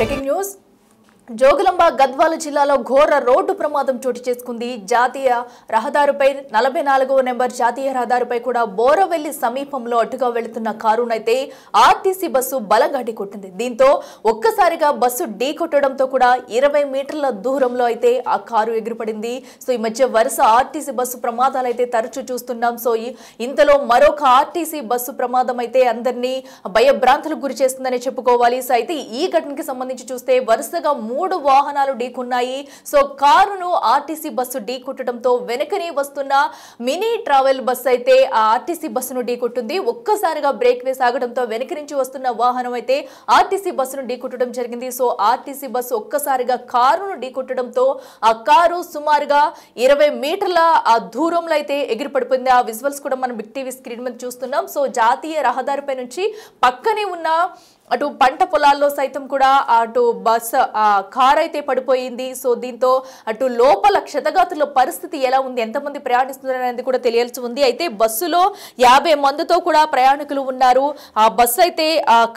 Breaking news Jogulamba Gadwal జిల్లాలో ఘోర road ప్రమాదం చోటు చేసుకుంది. జాతీయ రహదారిపై 44వ నెంబర్ జాతీయ రహదారిపై కూడా బోరవెల్లి సమీపంలో అటుగా వెళుతున్న కారునైతే ఆర్టీసీ బస్సు బలంగా ఢీకొట్టింది. దీంతో ఒక్కసారిగా బస్సు ఢీకొట్టడంతో కూడా 20 మీటర్ల దూరంలో అయితే ఆ కారు ఎగిరిపడింది. సో ఈ మధ్య వరుస ఆర్టీసీ బస్సు ప్రమాదాలు అయితే తరచూ చూస్తున్నాం. సో ఇంతలో మరొక ఆర్టీసీ బస్సు ప్రమాదం అయితే అందరినీ భయభ్రాంతులకు గురి చేస్తుందని చెప్పుకోవాలి. సో అయితే ఈ ఘటనకి సంబంధించి చూస్తే వరుసగా 3 వాహనాలు ఢీకొన్నాయి. సో కారును ఆర్టీసీ బస్సు ఢీకొట్టడంతో వెనకనే వస్తున్న మినీ ట్రావెల్ బస్సు అయితే ఆ ఆర్టీసీ బస్సును ఢీకొట్టింది. ఒక్కసారిగా బ్రేక్ వేసి ఆగడంతో వెనక నుంచి వస్తున్న వాహనం అయితే ఆర్టీసీ బస్సును ఢీకొట్టడం జరిగింది. సో ఆర్టీసీ బస్సు ఒక్కసారిగా కారును ఢీకొట్టడంతో ఆ కారు సుమారుగా 20 మీటర్ల ఆ దూరంలో అయితే ఎగిరిపడిపోయింది. ఆ విజువల్స్ కూడా మనం బిగ్ టీవీ స్క్రీన్ మీద చూస్తున్నాం. సో జాతీయ రహదారిపై నుంచి పక్కనే ఉన్న అటు పంట పొలాల్లో సైతం కూడా అటు బస్సు కార్ అయితే పడిపోయింది. సో దీంతో అటు లోపల క్షతగాతుల పరిస్థితి ఎలా ఉంది, ఎంతమంది ప్రయాణిస్తున్నారు అనేది కూడా తెలియాల్సి ఉంది. అయితే బస్సులో 50 మందితో కూడా ప్రయాణికులు ఉన్నారు. ఆ బస్సు అయితే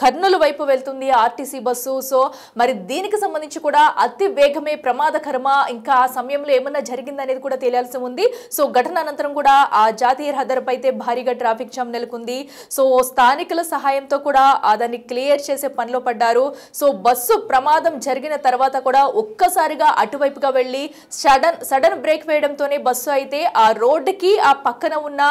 కర్నూలు వైపు వెళ్తుంది ఆర్టీసీ బస్సు. సో మరి దీనికి సంబంధించి కూడా అతి వేగమే ప్రమాదకరమా, ఇంకా ఆ సమయంలో ఏమన్నా జరిగిందనేది కూడా తెలియాల్సి ఉంది. సో ఘటన అనంతరం కూడా ఆ జాతీయ రహదారిపై అయితే భారీగా ట్రాఫిక్ జామ్ నెలకొంది. సో స్థానికుల సహాయంతో కూడా దాన్ని క్లియర్ చేసే పనిలో పడ్డారు. సో బస్సు ప్రమాదం జరిగిన తర్వాత కూడా ఒక్కసారిగా అటువైపుగా వెళ్లి సడన్ బ్రేక్ వేయడంతోనే బస్సు అయితే ఆ రోడ్డుకి ఆ పక్కన ఉన్న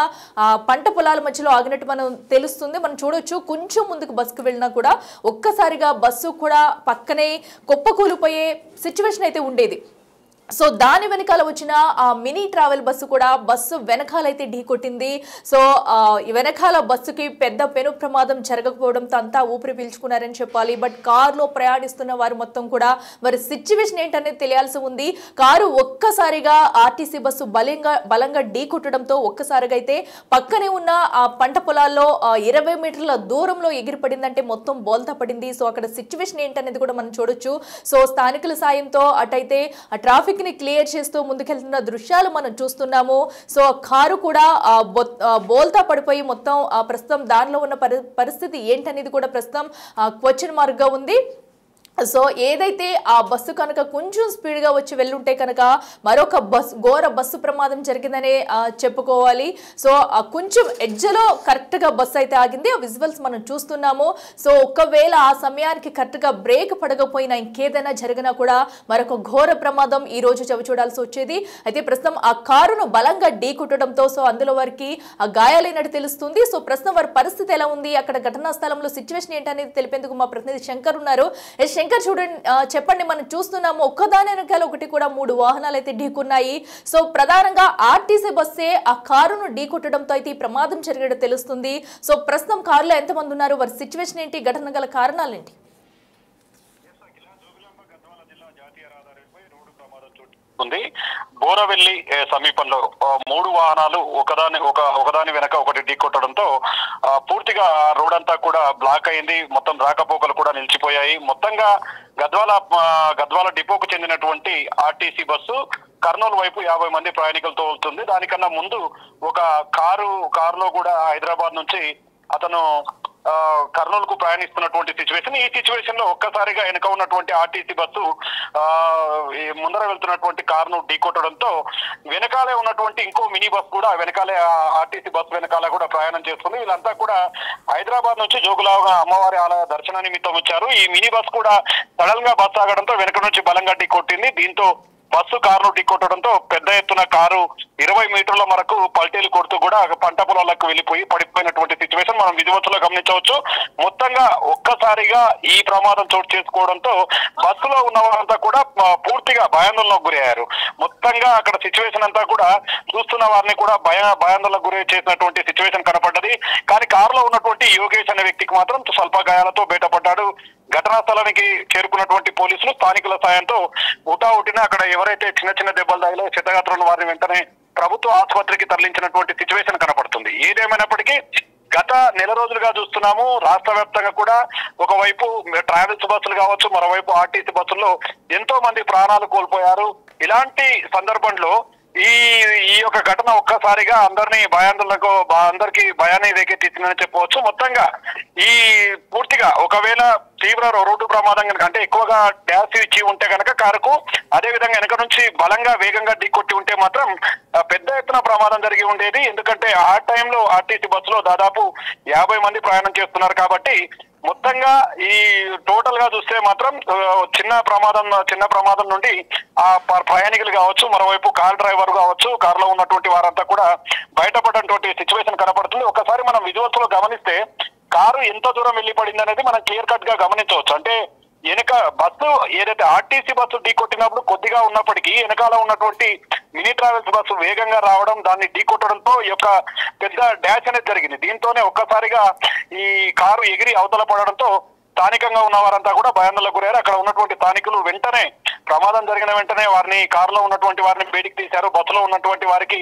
పంట పొలాల మధ్యలో ఆగినట్టు మనం తెలుస్తుంది. మనం చూడొచ్చు, కొంచెం ముందుకు బస్సుకు వెళ్ళినా కూడా ఒక్కసారిగా బస్సు కూడా పక్కనే కుప్పకూలిపోయే సిచ్యువేషన్ అయితే ఉండేది. సో దాని వెనకాల వచ్చిన ఆ మినీ ట్రావెల్ బస్సు కూడా బస్సు వెనకాలైతే ఢీకొట్టింది. సో వెనకాల బస్సుకి పెద్ద పెను ప్రమాదం జరగకపోవడంతో అంతా ఊపిరి పీల్చుకున్నారని చెప్పాలి. బట్ కారులో ప్రయాణిస్తున్న వారు మొత్తం కూడా వారి సిచ్యువేషన్ ఏంటనేది తెలియాల్సి ఉంది. కారు ఒక్కసారిగా ఆర్టీసీ బస్సు బలంగా ఢీకొట్టడంతో ఒక్కసారిగా అయితే పక్కనే ఉన్న ఆ పంట పొలాల్లో 20 మీటర్ల దూరంలో ఎగిరిపడిందంటే మొత్తం బోల్తా పడింది. సో అక్కడ సిచ్యువేషన్ ఏంటనేది కూడా మనం చూడొచ్చు. సో స్థానికుల సాయంతో అటైతే ఆ ట్రాఫిక్ ని క్లియర్ చేస్తూ ముందుకెళ్తున్న దృశ్యాలు మనం చూస్తున్నాము. సో కారు కూడా బోల్తా పడిపోయి మొత్తం ప్రస్తుతం దానిలో ఉన్న పరిస్థితి ఏంటనేది కూడా ప్రస్తుతం క్వశ్చన్ మార్క్ గా ఉంది. సో ఏదైతే ఆ బస్సు కనుక కొంచెం స్పీడ్గా వచ్చి వెళ్ళుంటే కనుక మరొక ఘోర బస్సు ప్రమాదం జరిగిందనే చెప్పుకోవాలి. సో కొంచెం ఎడ్జ్లో కరెక్ట్గా బస్సు అయితే ఆగింది. ఆ విజువల్స్ మనం చూస్తున్నాము. సో ఒకవేళ ఆ సమయానికి కరెక్ట్గా బ్రేక్ పడకపోయినా ఇంకేదైనా జరిగినా కూడా మరొక ఘోర ప్రమాదం ఈ రోజు చవి చూడాల్సి వచ్చేది. అయితే ప్రస్తుతం ఆ కారును బలంగా ఢీకొట్టడంతో సో అందులో వారికి గాయాలైనట్టు తెలుస్తుంది. సో ప్రస్తుతం వారి పరిస్థితి ఎలా ఉంది, అక్కడ ఘటనా స్థలంలో సిచ్యువేషన్ ఏంటనేది తెలిపేందుకు మా ప్రతినిధి శంకర్ ఉన్నారు. శంకర్ చూడండి, చెప్పండి, మనం చూస్తున్నాము ఒక్కదాని వెనకాల ఒకటి కూడా 3 వాహనాలు అయితే ఢీకున్నాయి. సో ప్రధానంగా ఆర్టీసీ బస్సే ఆ కారును ఢీకొట్టడంతో అయితే ఈ ప్రమాదం జరిగేది తెలుస్తుంది. సో ప్రస్తుతం కారులో ఎంతమంది ఉన్నారు, వారి సిచ్యువేషన్ ఏంటి, ఘటన గల కారణాలు ఏంటి? బోరవెల్లి సమీపంలో 3 వాహనాలు ఒకదాని వెనక ఒకటి ఢీకొట్టడంతో పూర్తిగా రోడ్ అంతా కూడా బ్లాక్ అయింది. మొత్తం రాకపోకలు కూడా నిలిచిపోయాయి. మొత్తంగా గద్వాల డిపోకు చెందినటువంటి ఆర్టీసీ బస్సు కర్నూలు వైపు 50 మంది ప్రయాణికులతో వెళ్తుంది. దానికన్నా ముందు ఒక కారులో కూడా హైదరాబాద్ నుంచి అతను కర్నూలుకు ప్రయాణిస్తున్నటువంటి సిచ్యువేషన్. ఈ సిచ్యువేషన్ లో ఒక్కసారిగా వెనక ఉన్నటువంటి ఆర్టీసీ బస్సు ముందర వెళ్తున్నటువంటి కారును ఢీకొట్టడంతో వెనకాలే ఉన్నటువంటి ఇంకో మినీ బస్ కూడా వెనకాలే ఆర్టీసీ బస్సు వెనకాల కూడా ప్రయాణం చేస్తుంది. వీళ్ళంతా కూడా హైదరాబాద్ నుంచి జోగులాంబ అమ్మవారి ఆలయ దర్శన నిమిత్తం వచ్చారు. ఈ మినీ బస్ కూడా సడన్ గా బస్సు ఆగడంతో వెనక నుంచి బలంగా ఢీకొట్టింది. దీంతో బస్సు కారును ఢీకొట్టడంతో పెద్ద ఎత్తున కారు 20 మీటర్ల వరకు పల్టీలు కొడుతూ కూడా పంట పొలాలకు వెళ్ళిపోయి పడిపోయినటువంటి సిచ్యువేషన్ మనం విజువల్స్ లో గమనించవచ్చు. మొత్తంగా ఒక్కసారిగా ఈ ప్రమాదం చోటు చేసుకోవడంతో బస్సులో ఉన్న వారంతా కూడా పూర్తిగా భయాందోళనకు గురయ్యారు. మొత్తంగా అక్కడ సిచ్యువేషన్ అంతా కూడా చూస్తున్న వారిని కూడా భయాందోళనకు గురి చేసినటువంటి సిచ్యువేషన్ కనపడ్డది. కానీ కారులో ఉన్నటువంటి యోగేష్ అనే వ్యక్తికి మాత్రం స్వల్ప గాయాలతో బయటపడ్డాడు. ఘటనా స్థలానికి చేరుకున్నటువంటి పోలీసులు స్థానికుల సాయంతో హుటాహుటిన అక్కడ ఎవరైతే చిన్న దెబ్బలు తగిలో క్షతగాత్రులను వారిని వెంటనే ప్రభుత్వ ఆసుపత్రికి తరలించినటువంటి సిచ్యువేషన్ కనపడుతుంది. ఏదేమైనప్పటికీ గత నెల రోజులుగా చూస్తున్నాము రాష్ట్ర వ్యాప్తంగా కూడా ఒకవైపు ట్రావెల్స్ బస్సులు కావచ్చు, మరోవైపు ఆర్టీసీ బస్సుల్లో ఎంతో మంది ప్రాణాలు కోల్పోయారు. ఇలాంటి సందర్భంలో ఈ ఈ యొక్క ఘటన ఒక్కసారిగా అందరికీ భయాన్ని రేకెత్తిందని చెప్పవచ్చు. మొత్తంగా ఈ పూర్తిగా ఒకవేళ తీవ్ర రోడ్డు ప్రమాదం కనుక అంటే ఎక్కువగా డ్యాష్ ఇచ్చి ఉంటే కనుక కారుకు, అదే విధంగా వెనక నుంచి బలంగా వేగంగా ఢీకొట్టి ఉంటే మాత్రం పెద్ద ఎత్తున ప్రమాదం జరిగి ఉండేది. ఎందుకంటే ఆ టైంలో ఆర్టీసీ బస్సులో దాదాపు 50 మంది ప్రయాణం చేస్తున్నారు కాబట్టి మొత్తంగా ఈ టోటల్ గా చూస్తే మాత్రం చిన్న ప్రమాదం నుండి ఆ ప్రయాణికులు కావచ్చు, మరోవైపు కార్ డ్రైవర్ కావచ్చు, కారులో ఉన్నటువంటి వారంతా కూడా బయటపడినటువంటి సిచ్యువేషన్ కనపడుతుంది. ఒకసారి మనం విజువల్స్ లో గమనిస్తే కారు ఎంత దూరం వెళ్లి పడింది అనేది మనం క్లియర్ కట్ గా గమనించవచ్చు. అంటే వెనక బస్సు ఏదైతే ఆర్టీసీ బస్సు ఢీకొట్టినప్పుడు కొద్దిగా ఉన్నప్పటికీ వెనకాల ఉన్నటువంటి మినీ ట్రావెల్స్ బస్సు వేగంగా రావడం, దాన్ని ఢీకొట్టడంతో ఈ యొక్క పెద్ద డాష్ అనేది జరిగింది. దీంతోనే ఒక్కసారిగా ఈ కారు ఎగిరి అవతల పడడంతో స్థానికంగా ఉన్న వారంతా కూడా భయాందోళనకు గురయ్యారు. అక్కడ ఉన్నటువంటి స్థానికులు వెంటనే ప్రమాదం జరిగిన వెంటనే కారులో ఉన్నటువంటి వారిని బయటికి తీశారు. బస్సులో ఉన్నటువంటి వారికి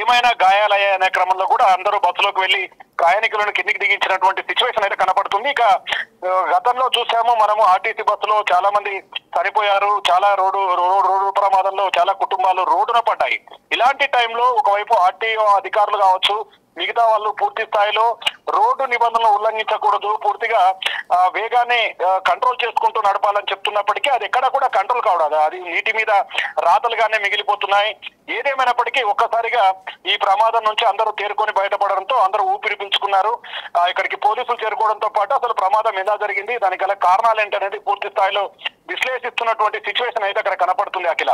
ఏమైనా గాయాలయ్యాయనే క్రమంలో కూడా అందరూ బస్సులోకి వెళ్లి ప్రయాణికులను కిందికి దిగించినటువంటి సిచ్యువేషన్ అయితే కనపడుతుంది. ఇక గతంలో చూసాము మనము ఆర్టీసీ బస్సులో చాలా మంది చనిపోయారు, చాలా రోడ్డు ప్రమాదంలో చాలా కుటుంబాలు రోడ్డున పడ్డాయి. ఇలాంటి టైంలో ఒకవైపు ఆర్టీఓ అధికారులు కావచ్చు, మిగతా వాళ్ళు పూర్తి స్థాయిలో రోడ్డు నిబంధనలు ఉల్లంఘించకూడదు, పూర్తిగా వేగాన్ని కంట్రోల్ చేసుకుంటూ నడపాలని చెప్తున్నప్పటికీ అది ఎక్కడ కూడా కంట్రోల్ కావడదు. అది నీటి మీద రాతలుగానే మిగిలిపోతున్నాయి. ఏదేమైనప్పటికీ ఒక్కసారిగా ఈ ప్రమాదం నుంచి అందరూ తేరుకొని బయటపడడంతో అందరూ ఊపిరి పీల్చుకున్నారు. ఇక్కడికి పోలీసులు చేరుకోవడంతో పాటు అసలు ప్రమాదం ఎలా జరిగింది, దానికి గల కారణాలు ఏంటనేది పూర్తి స్థాయిలో విశ్లేషిస్తున్నటువంటి సిచ్యువేషన్ అయితే అక్కడ కనపడుతుంది. అఖిల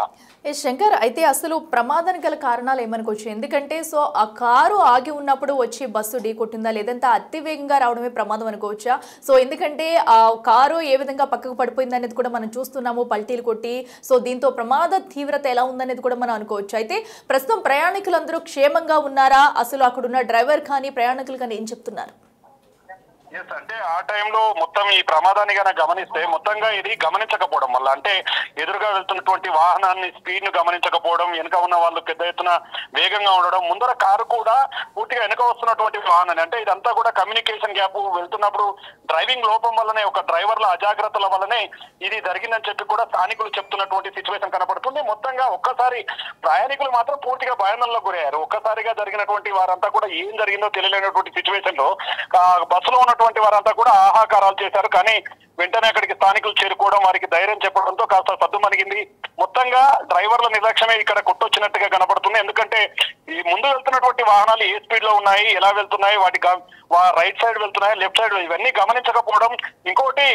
శంకర్, అయితే అసలు ప్రమాదానికి గల కారణాలు ఏమనుకోవచ్చు? ఎందుకంటే ఆ కారు ఆగి ఉన్నప్పుడు వచ్చి బస్సు ఢీకొట్టిందా, లేదంటే అతి వేగంగా రావడమే ప్రమాదం అనుకోవచ్చా? ఎందుకంటే ఆ కారు ఏ విధంగా పక్కకు పడిపోయింది అనేది కూడా మనం చూస్తున్నాము, పల్టీలు కొట్టి. దీంతో ప్రమాద తీవ్రత ఎలా ఉందనేది కూడా మనం అనుకోవచ్చు. అయితే ప్రస్తుతం ప్రయాణికులందరూ క్షేమంగా ఉన్నారా? అసలు అక్కడున్న డ్రైవర్ కానీ ప్రయాణికులు కానీ ఏం చెప్తున్నారు? అంటే ఆ టైంలో మొత్తం ఈ ప్రమాదాన్ని కనుక గమనిస్తే మొత్తంగా ఇది గమనించకపోవడం వల్ల, అంటే ఎదురుగా వెళ్తున్నటువంటి వాహనాన్ని స్పీడ్ ను గమనించకపోవడం, వెనుక ఉన్న వాళ్ళు పెద్ద ఎత్తున వేగంగా ఉండడం, ముందర కారు కూడా పూర్తిగా వెనుక వస్తున్నటువంటి వాహనాన్ని, అంటే ఇదంతా కూడా కమ్యూనికేషన్ గ్యాప్, వెళ్తున్నప్పుడు డ్రైవింగ్ లోపం వల్లనే, ఒక డ్రైవర్ల అజాగ్రత్తల వల్లనే ఇది జరిగిందని చెప్పి కూడా స్థానికులు చెప్తున్నటువంటి సిచ్యువేషన్ కనపడుతుంది. మొత్తంగా ఒక్కసారి ప్రయాణికులు మాత్రం పూర్తిగా భయాందోళనకు గురయ్యారు. ఒక్కసారిగా జరిగినటువంటి వారంతా కూడా ఏం జరిగిందో తెలియలేనటువంటి సిచ్యువేషన్ లో బస్సులో ఉన్నటువంటి వారంతా కూడా ఆహాకారాలు చేశారు. కానీ వెంటనే అక్కడికి స్థానికులు చేరుకోవడం, వారికి ధైర్యం చెప్పడంతో కాస్త సద్దుమణిగింది. మొత్తంగా డ్రైవర్ల నిర్లక్ష్యమే ఇక్కడ కొట్టొచ్చినట్టుగా కనపడుతుంది. ఎందుకంటే ఈ ముందు వెళ్తున్నటువంటి వాహనాలు ఏ స్పీడ్ లో ఉన్నాయి, ఎలా వెళ్తున్నాయి, వాటి రైట్ సైడ్ వెళ్తున్నాయి, లెఫ్ట్ సైడ్, ఇవన్నీ గమనించకపోవడం. ఇంకోటి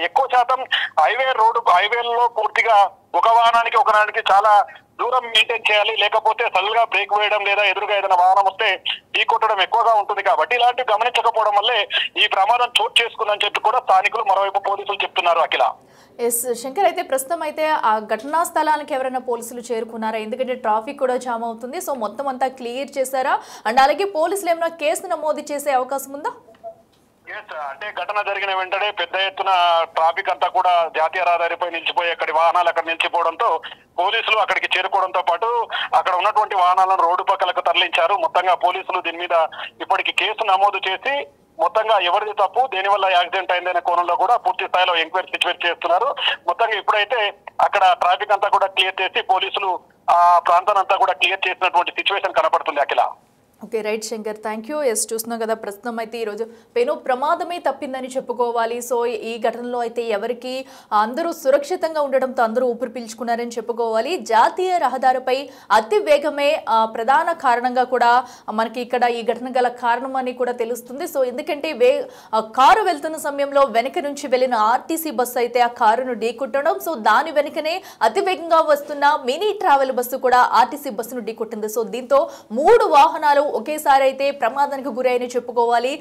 ఎక్కువ శాతం హైవేలలో పూర్తిగా ఒక వాహనానికి చాలా దూరం మెయింటైన్ చేయాలి, లేకపోతే సడన్ గా బ్రేక్ వేయడం లేదా ఎదురుగా ఏదైనా వాహనం వస్తే ఢీకొట్టడం ఎక్కువగా ఉంటుంది. కాబట్టి ఇలాంటివి గమనించకపోవడం వల్లే ఈ ప్రమాదం చోటు చేసుకుందని చెప్పి కూడా స్థానికులు, మరోవైపు పోలీసులు చెప్తున్నారు. అఖిల, శంకర్, అయితే ప్రస్తుతం అయితే ఆ ఘటనా స్థలానికి ఎవరైనా పోలీసులు చేరుకున్నారా? ఎందుకంటే ట్రాఫిక్ కూడా జామ్ అవుతుంది. మొత్తం అంతా క్లియర్ చేశారా? అండ్ అలాగే పోలీసులు ఏమైనా కేసు నమోదు చేసే అవకాశం ఉందా? అంటే ఘటన జరిగిన వెంటనే పెద్ద ఎత్తున ట్రాఫిక్ అంతా కూడా జాతీయ రహదారిపై నిలిచిపోయి అక్కడి వాహనాలు అక్కడ నిలిచిపోవడంతో పోలీసులు అక్కడికి చేరుకోవడంతో పాటు అక్కడ ఉన్నటువంటి వాహనాలను రోడ్డు పక్కలకు తరలించారు. మొత్తంగా పోలీసులు దీని మీద ఇప్పటికి కేసు నమోదు చేసి మొత్తంగా ఎవరిది తప్పు, దేనివల్ల యాక్సిడెంట్ అయిందనే కోణంలో కూడా పూర్తి స్థాయిలో ఎంక్వైరీ సిచ్యువేట్ చేస్తున్నారు. మొత్తంగా ఇప్పుడైతే అక్కడ ట్రాఫిక్ అంతా కూడా క్లియర్ చేసి పోలీసులు ఆ ప్రాంతాన్ని అంతా కూడా క్లియర్ చేసినటువంటి సిచ్యువేషన్ కనపడుతుంది. Akhila, okay, right Shankar, thank you. చూస్తున్నాం కదా, ప్రస్తుతం అయితే ఈరోజు పెను ప్రమాదమే తప్పిందని చెప్పుకోవాలి. ఈ ఘటనలో అయితే ఎవరికి అందరూ సురక్షితంగా ఉండడంతో అందరూ ఊపిరి పీల్చుకున్నారని చెప్పుకోవాలి. జాతీయ రహదారిపై అతి వేగమే ప్రధాన కారణంగా కూడా మనకి ఇక్కడ ఈ ఘటన గల కారణం అని కూడా తెలుస్తుంది. ఎందుకంటే కారు వెళ్తున్న సమయంలో వెనక నుంచి వెళ్ళిన ఆర్టీసీ బస్సు అయితే ఆ కారును ఢీకొట్టడం, దాని వెనుకనే అతి వేగంగా వస్తున్న మినీ ట్రావెల్ బస్సు కూడా ఆర్టీసీ బస్సును ఢీకొట్టింది. దీంతో 3 వాహనాలు ఒకేసారి అయితే ప్రమాదానికి గురైన చెప్పుకోవాలి.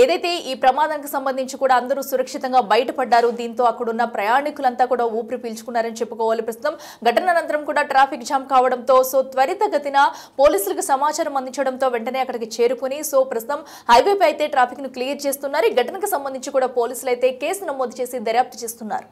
ఏదైతే ఈ ప్రమాదానికి సంబంధించి కూడా అందరూ సురక్షితంగా బయటపడ్డారు. దీంతో అక్కడున్న ప్రయాణికులంతా కూడా ఊపిరి పీల్చుకున్నారని చెప్పుకోవాలి. ప్రస్తుతం ఘటన అనంతరం కూడా ట్రాఫిక్ జామ్ కావడంతో త్వరితగతిన పోలీసులకు సమాచారం అందించడంతో వెంటనే అక్కడికి చేరుకుని ప్రస్తుతం హైవేపై అయితే ట్రాఫిక్ ను క్లియర్ చేస్తున్నారు. ఈ ఘటనకు సంబంధించి కూడా పోలీసులు అయితే కేసు నమోదు చేసి దర్యాప్తు చేస్తున్నారు.